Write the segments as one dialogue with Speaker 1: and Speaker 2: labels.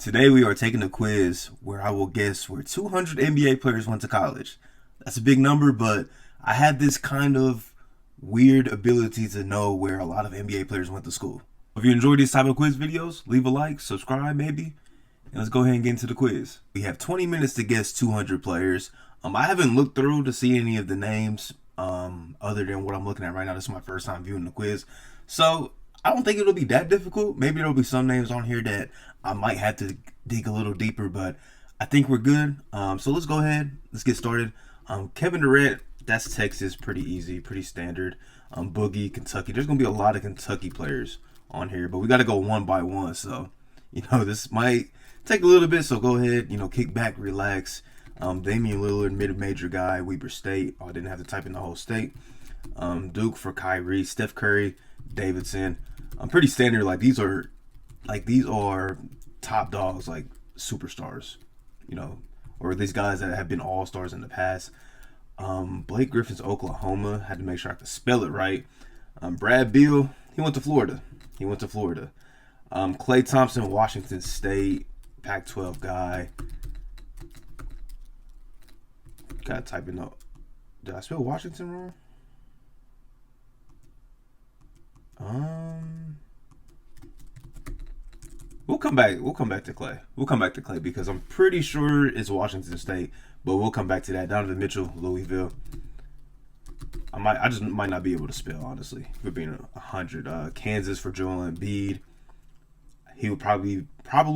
Speaker 1: Today we are taking a quiz where I will guess where 200 NBA players went to college. That's a big number, but I had this kind of weird ability to know where a lot of NBA players went to school. If you enjoy these type of quiz videos, leave a like, subscribe maybe, and let's go ahead and get into the quiz. We have 20 minutes to guess 200 players. I haven't looked through to see any of the names other than what I'm looking at right now. This is my first time viewing the quiz. So I don't think it'll be that difficult. Maybe there'll be some names on here that I might have to dig a little deeper, but I think we're good. So let's go ahead. Let's get started. Kevin Durant, that's Texas. Pretty easy, pretty standard. Boogie, Kentucky. There's going to be a lot of Kentucky players on here, but we got to go one by one. So, this might take a little bit. So go ahead, kick back, relax. Damian Lillard, mid-major guy. Weber State. I didn't have to type in the whole state. Duke for Kyrie. Steph Curry, Davidson. Pretty standard. These are top dogs, like superstars, or these guys that have been all stars in the past. Blake Griffin's Oklahoma. Had to make sure I could spell it right. Brad Beal, he went to Florida. Klay Thompson, Washington State, Pac-12 guy. Gotta type in the. Did I spell Washington wrong? We'll come back to Klay. We'll come back to Klay because I'm pretty sure it's Washington State, but we'll come back to that. Donovan Mitchell, Louisville. I just might not be able to spell, honestly, for being 100. Kansas for Joel Embiid. He would probably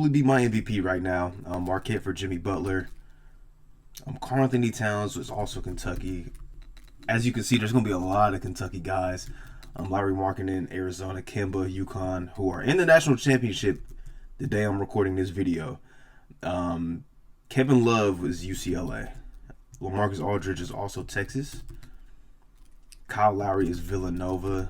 Speaker 1: be my MVP right now. Marquette for Jimmy Butler. Karl Anthony Towns was also Kentucky. As you can see, there's going to be a lot of Kentucky guys. Larry Markkinen, Arizona, Kemba, UConn, who are in the national championship the day I'm recording this video. Kevin Love was UCLA. LaMarcus Aldridge is also Texas. Kyle Lowry is Villanova.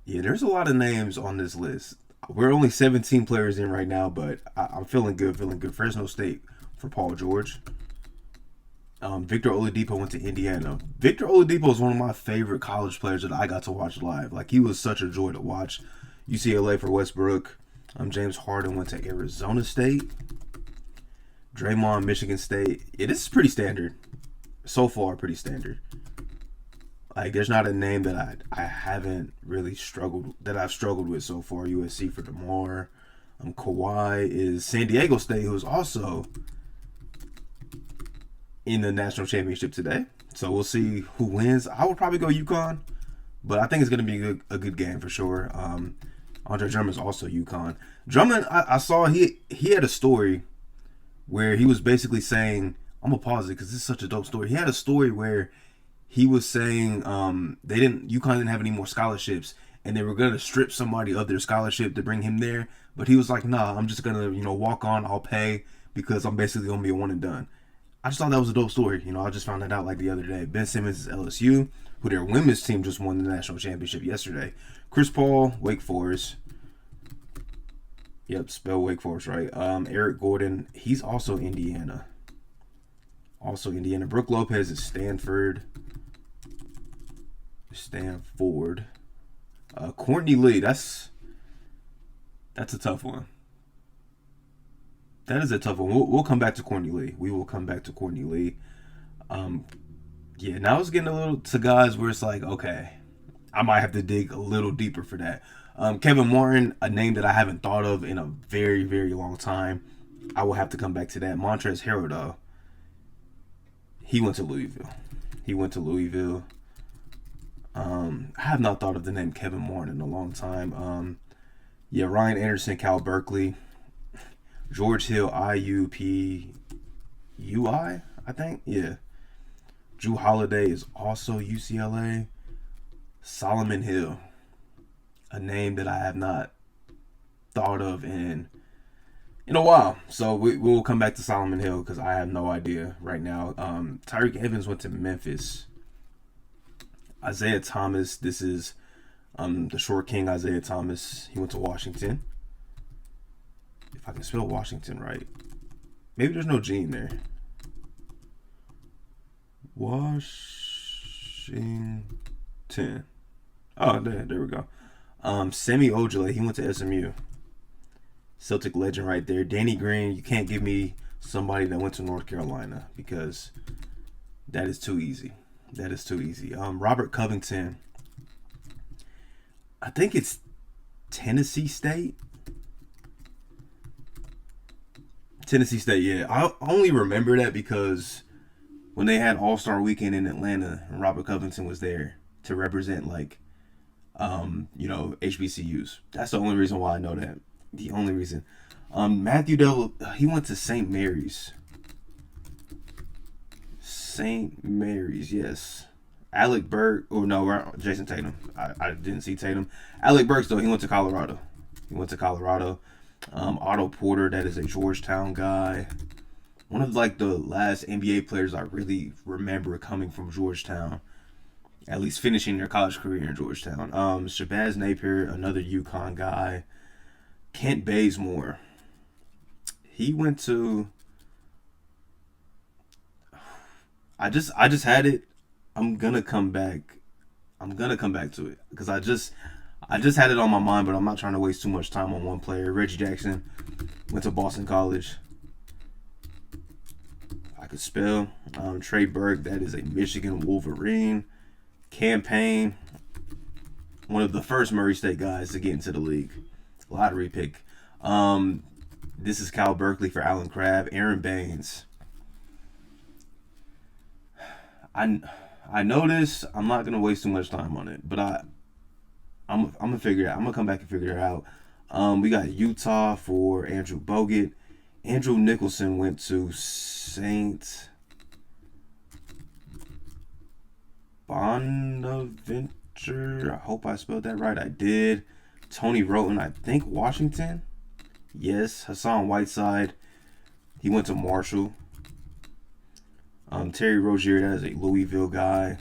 Speaker 1: Yeah, there's a lot of names on this list. We're only 17 players in right now, but I'm feeling good. Fresno State for Paul George. Victor Oladipo went to Indiana. Victor Oladipo is one of my favorite college players that I got to watch live. He was such a joy to watch. UCLA for Westbrook. James Harden went to Arizona State. Draymond, Michigan State. Yeah, this is pretty standard. So far, pretty standard. There's not a name that I haven't really struggled with so far. USC for DeMar. Kawhi is San Diego State, who is also in the national championship today. So we'll see who wins. I would probably go UConn, but I think it's going to be a good game for sure. Andre Drummond's also UConn. Drummond, I saw he had a story where he was basically saying, I'm going to pause it because this is such a dope story. He had a story where he was saying UConn didn't have any more scholarships and they were going to strip somebody of their scholarship to bring him there. But he was like, nah, I'm just going to, walk on. I'll pay because I'm basically going to be a one and done. I just thought that was a dope story. I just found that out the other day. Ben Simmons is LSU, who their women's team just won the national championship yesterday. Chris Paul, Wake Forest. Yep, spell Wake Forest right. Eric Gordon, he's also Indiana. Brooke Lopez is Stanford. Courtney Lee, that's a tough one. That is a tough one. We'll come back to Courtney Lee. We will come back to Courtney Lee. Yeah, now it's getting a little to guys where it's like, okay, I might have to dig a little deeper for that. Kevin Martin, a name that I haven't thought of in a very, very long time. I will have to come back to that. Montrezl Harrell, though, he went to Louisville. I have not thought of the name Kevin Martin in a long time. Ryan Anderson, Cal Berkeley. George Hill, IUPUI, I think. Yeah. Drew Holiday is also UCLA. Solomon Hill, a name that I have not thought of in a while. So we'll come back to Solomon Hill because I have no idea right now. Tyreek Evans went to Memphis. Isaiah Thomas, this is the short king Isaiah Thomas. He went to Washington. If I can spell Washington right. Maybe there's no G in there. Washington. Oh, there we go. Semi Ojale, he went to SMU. Celtic legend right there. Danny Green, you can't give me somebody that went to North Carolina because that is too easy. That is too easy. Robert Covington, I think it's Tennessee State. Tennessee State, yeah. I only remember that because when they had All Star Weekend in Atlanta, and Robert Covington was there to represent HBCUs. That's the only reason why I know that. The only reason. Matthew Dell, he went to St. Mary's. St. Mary's, yes. Alec Burke, Jason Tatum. I didn't see Tatum. Alec Burks, though, he went to Colorado. Otto Porter, that is a Georgetown guy. One of the last NBA players I really remember coming from Georgetown, at least finishing their college career in Georgetown. Shabazz Napier, another UConn guy. Kent Bazemore, he went to. I just had it. I'm gonna come back to it because I just had it on my mind, but I'm not trying to waste too much time on one player. Reggie Jackson went to Boston College. I could spell. Trey Burke, that is a Michigan Wolverine. Campaign, one of the first Murray State guys to get into the league. Lottery pick. This is Cal Berkeley for Allen Crabbe. Aaron Baines. I know this. I'm not gonna waste too much time on it, but I'm gonna figure it out. I'm gonna come back and figure it out. We got Utah for Andrew Bogut. Andrew Nicholson went to Saint Bonaventure. I hope I spelled that right. I did. Tony Roten, I think Washington. Yes. Hassan Whiteside, he went to Marshall. Terry Rozier, that is a Louisville guy.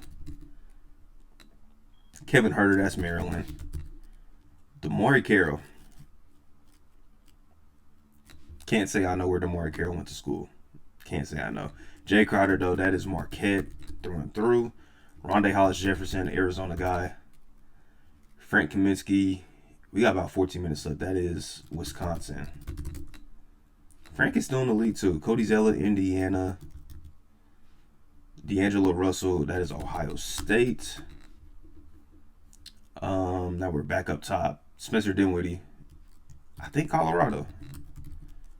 Speaker 1: Kevin Huerter, that's Maryland. DeMarre Carroll. Can't say I know where DeMarre Carroll went to school. Can't say I know. Jay Crowder, though, that is Marquette through and through. Rondé Hollis Jefferson, Arizona guy. Frank Kaminsky. We got about 14 minutes left. That is Wisconsin. Frank is still in the league, too. Cody Zeller, Indiana. D'Angelo Russell, that is Ohio State. Now we're back up top. Spencer Dinwiddie, I think Colorado.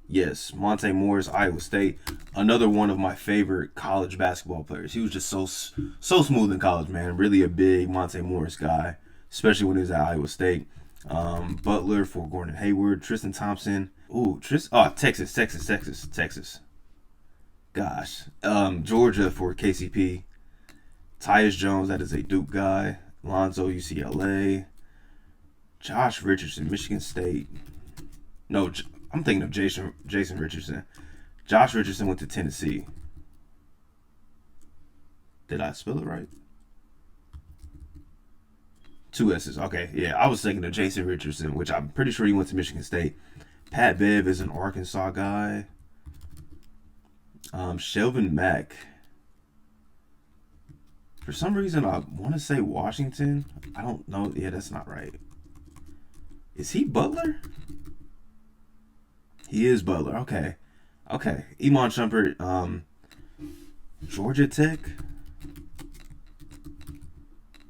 Speaker 1: Yes, Monte Morris, Iowa State. Another one of my favorite college basketball players. He was just so smooth in college, man. Really a big Monte Morris guy, especially when he was at Iowa State. Butler for Gordon Hayward. Tristan Thompson. Texas. Gosh. Georgia for KCP. Tyus Jones, that is a Duke guy. Lonzo, UCLA. Josh Richardson, Michigan State. No, I'm thinking of Jason Richardson. Josh Richardson went to Tennessee. Did I spell it right? 2 S's. Okay, yeah. I was thinking of Jason Richardson, which I'm pretty sure he went to Michigan State. Pat Bev is an Arkansas guy. Shelvin Mack. For some reason, I want to say Washington. I don't know. Yeah, that's not right. Is he Butler? He is Butler. Okay. Iman Shumpert, Georgia Tech.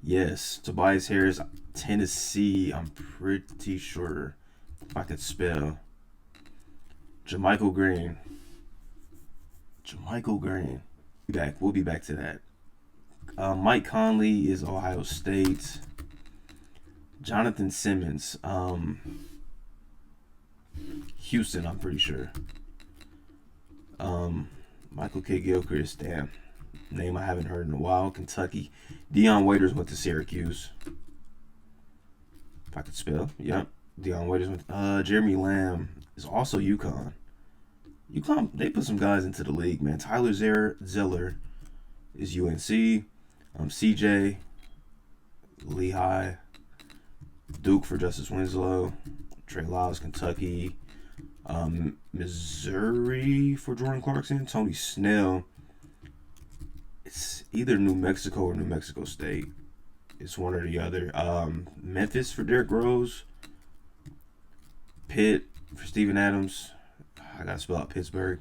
Speaker 1: Yes. Tobias Harris, Tennessee. I'm pretty sure if I could spell. Jermichael Green. We'll be back to that. Mike Conley is Ohio State. Jonathan Simmons, Houston, I'm pretty sure. Michael K. Gilchrist, damn, name I haven't heard in a while. Kentucky. Dion Waiters went to Syracuse. If I could spell, yep. Dion Waiters went. Jeremy Lamb is also UConn. UConn, they put some guys into the league, man. Tyler Zeller is UNC. CJ, Lehigh. Duke for Justice Winslow. Trey Lyles, Kentucky. Missouri for Jordan Clarkson. Tony Snell. It's either New Mexico or New Mexico State. It's one or the other. Memphis for Derrick Rose. Pitt for Steven Adams. I gotta spell out Pittsburgh.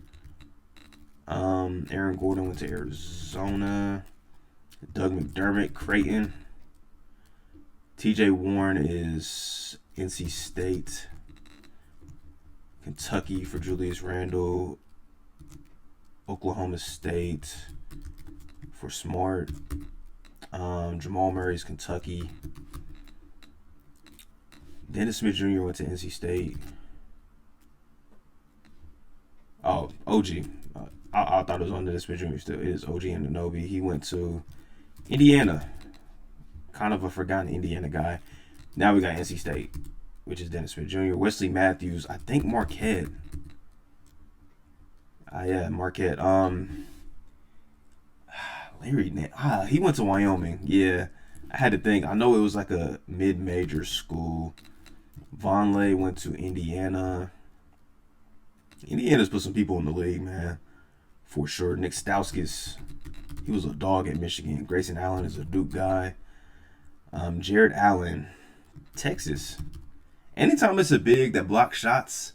Speaker 1: Aaron Gordon went to Arizona. Doug McDermott, Creighton. TJ Warren is NC State. Kentucky for Julius Randle. Oklahoma State for Smart. Jamal Murray's Kentucky. Dennis Smith Jr. went to NC State. Oh, OG. I thought it was on Dennis Smith Jr. still. It is OG Anunoby. He went to Indiana. Kind of a forgotten Indiana guy. Now we got NC State, which is Dennis Smith Jr. Wesley Matthews. I think Marquette. Yeah, Marquette. Larry, he went to Wyoming. Yeah, I had to think. I know it was like a mid-major school. Vonleh went to Indiana. Indiana's put some people in the league, man, for sure. Nick Stauskas, he was a dog at Michigan. Grayson Allen is a Duke guy. Jared Allen, Texas. Anytime it's a big that blocks shots,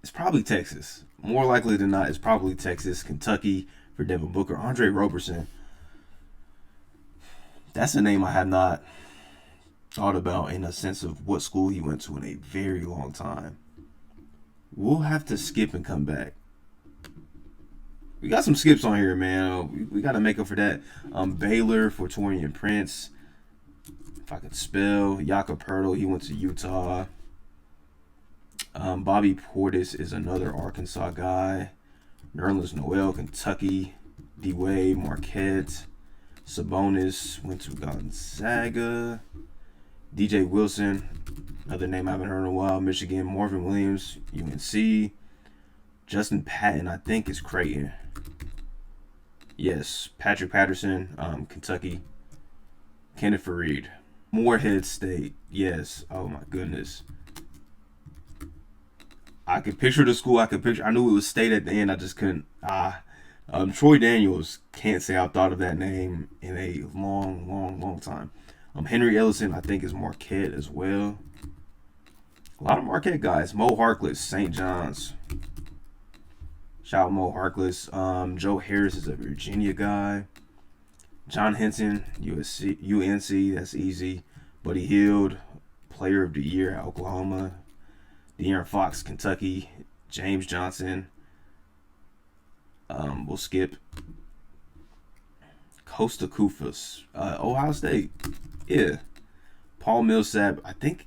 Speaker 1: it's probably Texas. More likely than not, it's probably Texas. Kentucky for Devin Booker. Andre Roberson. That's a name I had not thought about in a sense of what school he went to in a very long time. We'll have to skip and come back. We got some skips on here, man. We got to make up for that. Baylor for Taurean Prince. If I could spell. Jakob Poeltl, he went to Utah. Bobby Portis is another Arkansas guy. Nerlens Noel, Kentucky. D-Wade, Marquette. Sabonis went to Gonzaga. DJ Wilson, another name I haven't heard in a while. Michigan. Marvin Williams, UNC. Justin Patton, I think, is Creighton. Yes. Patrick Patterson, Kentucky. Kenneth Faried. Morehead State. Yes. Oh, my goodness. I could picture the school. I knew it was State at the end. I just couldn't. Troy Daniels. Can't say I've thought of that name in a long time. Henry Ellison, I think, is Marquette as well. A lot of Marquette guys. Mo Harkless, St. John's. Shout out Mo Harkless. Joe Harris is a Virginia guy. John Henson, UNC, that's easy. Buddy Hield, Player of the Year at Oklahoma. De'Aaron Fox, Kentucky. James Johnson. We'll skip. Costa Kufas, Ohio State. Yeah. Paul Millsap, I think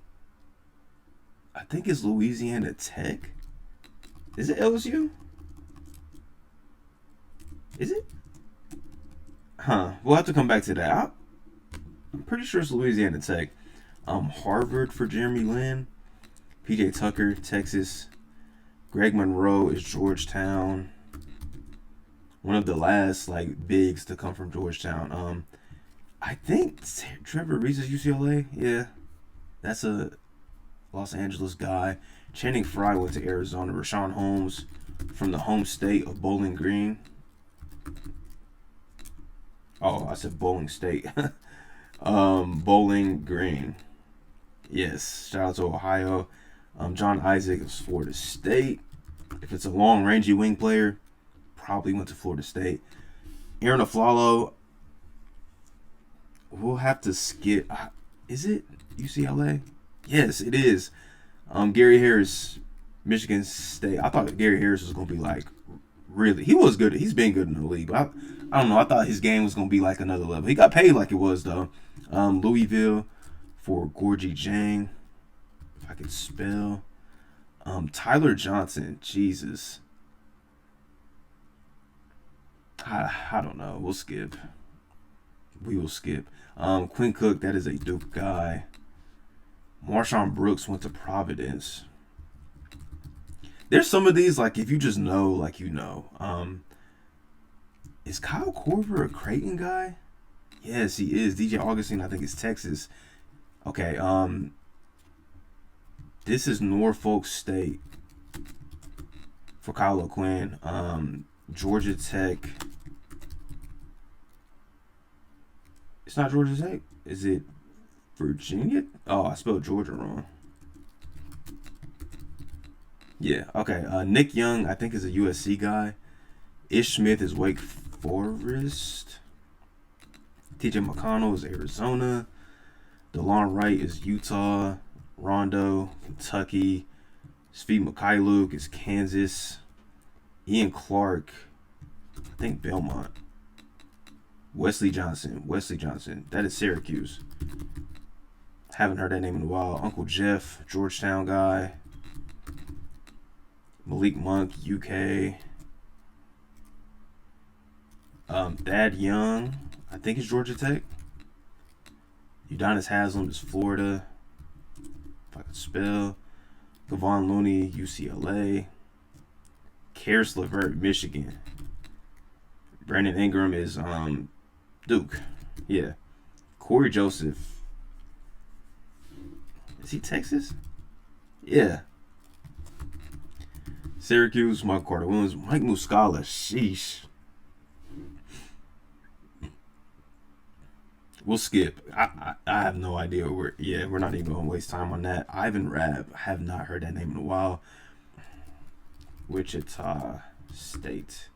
Speaker 1: it's Louisiana Tech. Is it LSU? Is it? We'll have to come back to that. I'm pretty sure it's Louisiana Tech. Harvard for Jeremy Lin. PJ Tucker, Texas. Greg Monroe is Georgetown. One of the last bigs to come from Georgetown. I think Trevor Reese is UCLA. Yeah, that's a Los Angeles guy. Channing Frye went to Arizona. Rashawn Holmes from the home state of Bowling Green. Oh, I said Bowling State. Bowling Green. Yes, shout out to Ohio. John Isaac is Florida State. If it's a long, rangy wing player, probably went to Florida State. Aaron Aflalo, we'll have to skip. Is it UCLA? Yes, it is. Gary Harris, Michigan State. I thought Gary Harris was going to be really. He was good. He's been good in the league. But I don't know. I thought his game was going to be another level. He got paid like it was, though. Louisville for Gorgie Jang. If I could spell. Tyler Johnson. Jesus. I don't know. We'll skip. We will skip. Quinn Cook, that is a Duke guy. Marshawn Brooks went to Providence. There's some of these, if you just know, you know. Is Kyle Korver a Creighton guy? Yes, he is. DJ Augustine, I think, is Texas. Okay, this is Norfolk State for Kyle O'Quinn. Georgia Tech. It's not Georgia Tech. Is it Virginia? Oh, I spelled Georgia wrong. Yeah. Okay. Nick Young, I think, is a USC guy. Ish Smith is Wake Forest. TJ McConnell is Arizona. DeLon Wright is Utah. Rondo, Kentucky. Svi Mikhailuk is Kansas. Ian Clark, I think Belmont. Wesley Johnson. That is Syracuse. Haven't heard that name in a while. Uncle Jeff, Georgetown guy. Malik Monk, UK. Thad Young, I think it's Georgia Tech. Udonis Haslam is Florida. If I could spell. Kevon Looney, UCLA. Karis LeVert, Michigan. Brandon Ingram is Duke. Yeah. Corey Joseph. Is he Texas? Yeah. Syracuse, Mike Carter Williams. Mike Muscala. Sheesh. We'll skip. I have no idea where. Yeah, we're not even going to waste time on that. Ivan Rabb. I have not heard that name in a while. Wichita State.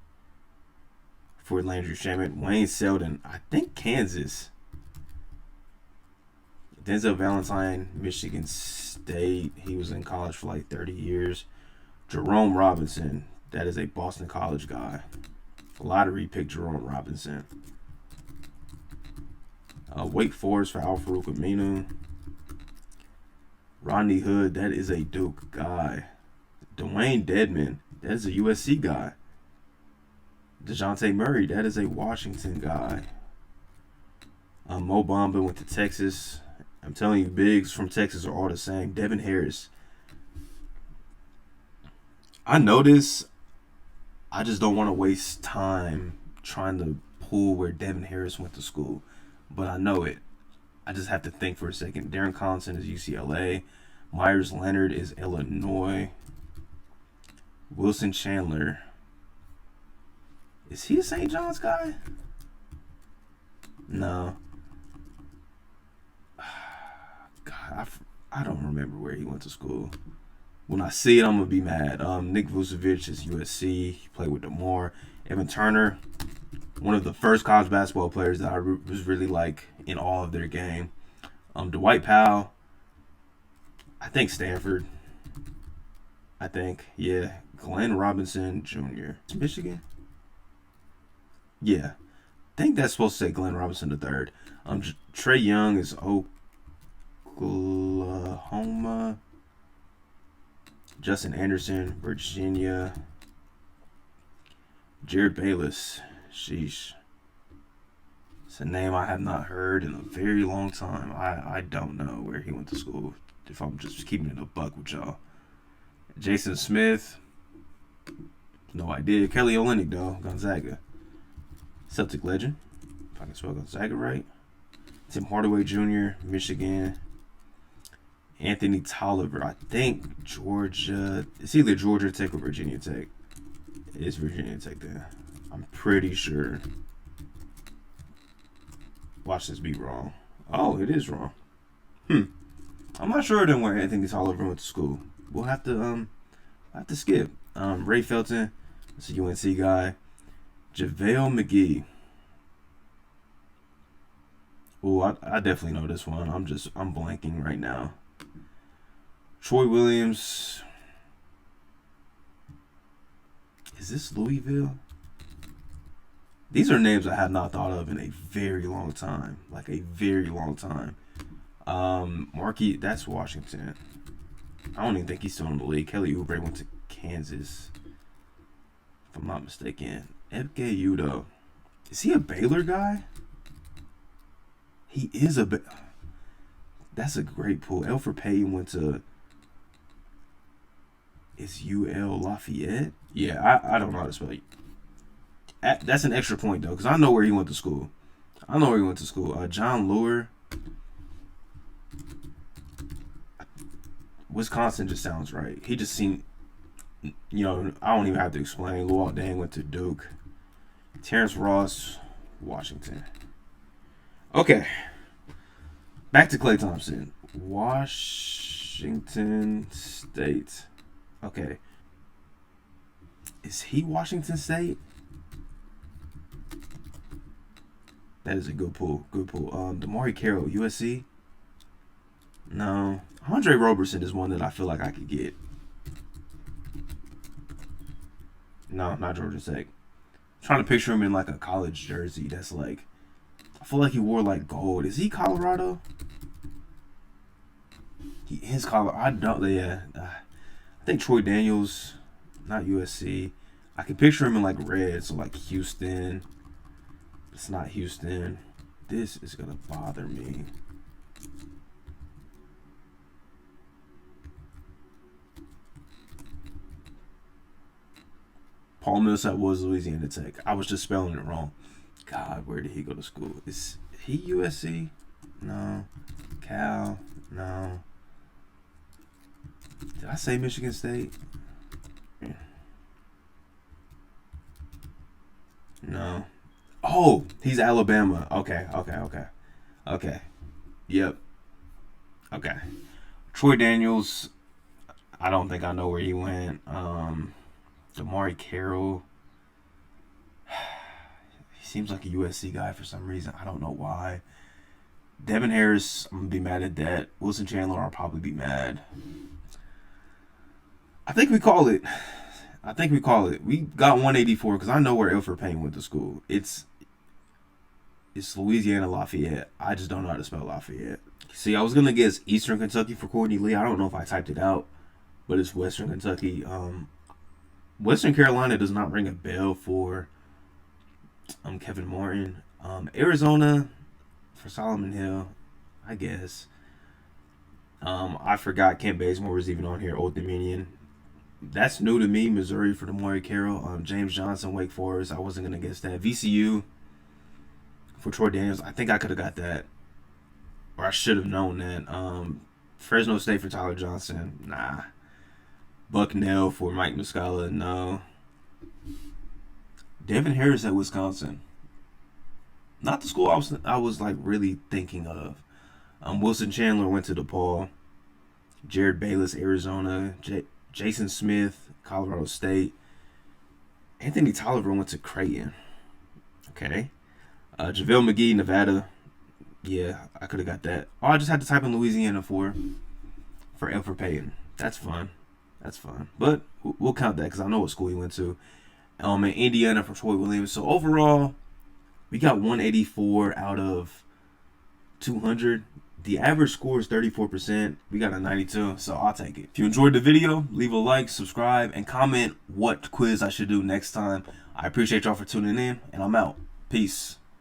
Speaker 1: Fort Landry Shaman. Wayne Selden. I think Kansas. Denzel Valentine, Michigan State. He was in college for like 30 years. Jerome Robinson. That is a Boston College guy. Lottery pick Jerome Robinson. Wake Forest for Al-Farouq Aminu. Rodney Hood, that is a Duke guy. Dwayne Dedman, that is a USC guy. DeJounte Murray, that is a Washington guy. Mo Bamba went to Texas. I'm telling you, bigs from Texas are all the same. Devin Harris. I know this. I just don't want to waste time trying to pull where Devin Harris went to school. But I know it. I just have to think for a second. Darren Collison is UCLA. Myers Leonard is Illinois. Wilson Chandler. Is he a St. John's guy? No. God, I don't remember where he went to school. When I see it, I'm going to be mad. Nick Vucevic is USC. He played with DeMar. Evan Turner, one of the first college basketball players that I was really like in all of their game. Dwight Powell, I think Stanford. I think, yeah. Glenn Robinson Jr. Michigan? Yeah. I think that's supposed to say Glenn Robinson III. Trey Young is Oklahoma. Justin Anderson, Virginia. Jared Bayless. Sheesh. It's a name I have not heard in a very long time. I don't know where he went to school, if I'm just keeping it a buck with y'all. Jason Smith. No idea. Kelly Olynyk, though. Gonzaga. Celtic legend. If I can spell Gonzaga right. Tim Hardaway Jr., Michigan. Anthony Tolliver. I think Georgia. It's either Georgia Tech or Virginia Tech. It is Virginia Tech then. I'm pretty sure. Watch this be wrong. Oh, it is wrong. I'm not sure then where Anthony Tolliver went to school. We'll have to skip. Ray Felton, that's a UNC guy. JaVale McGee. Oh, I definitely know this one. I'm blanking right now. Troy Williams. Is this Louisville? These are names I have not thought of in a very long time. Like a very long time. Markey, that's Washington. I don't even think he's still in the league. Kelly Oubre went to Kansas, if I'm not mistaken. Ebke Udoh. Is he a Baylor guy? He is a That's a great pull. Elfrid Payton went to... Is UL Lafayette? Yeah, I don't know how to spell it. That's an extra point, though, because I know where he went to school. John Lure. Wisconsin just sounds right. He just seemed... I don't even have to explain. Luol Deng went to Duke. Terrence Ross, Washington. Okay. Back to Klay Thompson. Washington State. Okay. Is he Washington State? That is a good pull. Good pull. Damari Carroll, USC? No. Andre Roberson is one that I feel like I could get. No, not Georgia Tech. I'm trying to picture him in like a college jersey that's like, I feel like he wore like gold. Is he Colorado? He is Colorado. I don't, yeah. I think Troy Daniels, not USC. I can picture him in like red, so like Houston. It's not Houston. This is going to bother me. Paul Millsap was Louisiana Tech. I was just spelling it wrong. God, where did he go to school? Is he USC? No. Cal? No. Did I say Michigan State? No. Oh, he's Alabama. Okay. Yep. Okay. Troy Daniels. I don't think I know where he went. Damari Carroll. He seems like a USC guy for some reason. I don't know why. Devin Harris, I'm going to be mad at that. Wilson Chandler, I'll probably be mad. I think we call it. We got 184 because I know where Elfrid Payne went to school. It's Louisiana Lafayette. I just don't know how to spell Lafayette. See, I was going to guess Eastern Kentucky for Courtney Lee. I don't know if I typed it out, but it's Western Kentucky. Western Carolina does not ring a bell for Kevin Martin. Arizona for Solomon Hill, I guess. I forgot Kent Bazemore was even on here. Old Dominion. That's new to me. Missouri for Damari Carroll. James Johnson, Wake Forest. I wasn't going to guess that. VCU for Troy Daniels. I think I could have got that. Or I should have known that. Fresno State for Tyler Johnson. Nah. Bucknell for Mike Muscala. No. Devin Harris at Wisconsin. Not the school I was like really thinking of. Wilson Chandler went to DePaul. Jared Bayless, Arizona. Jason Smith, Colorado State. Anthony Tolliver went to Creighton. Okay. JaVale McGee, Nevada. Yeah, I could have got that. Oh, I just had to type in Louisiana for Elfrid Payne. That's fun. But we'll count that because I know what school he went to. And Indiana for Troy Williams. So overall, we got 184 out of 200. The average score is 34%. We got a 92, so I'll take it. If you enjoyed the video, leave a like, subscribe, and comment what quiz I should do next time. I appreciate y'all for tuning in, and I'm out. Peace.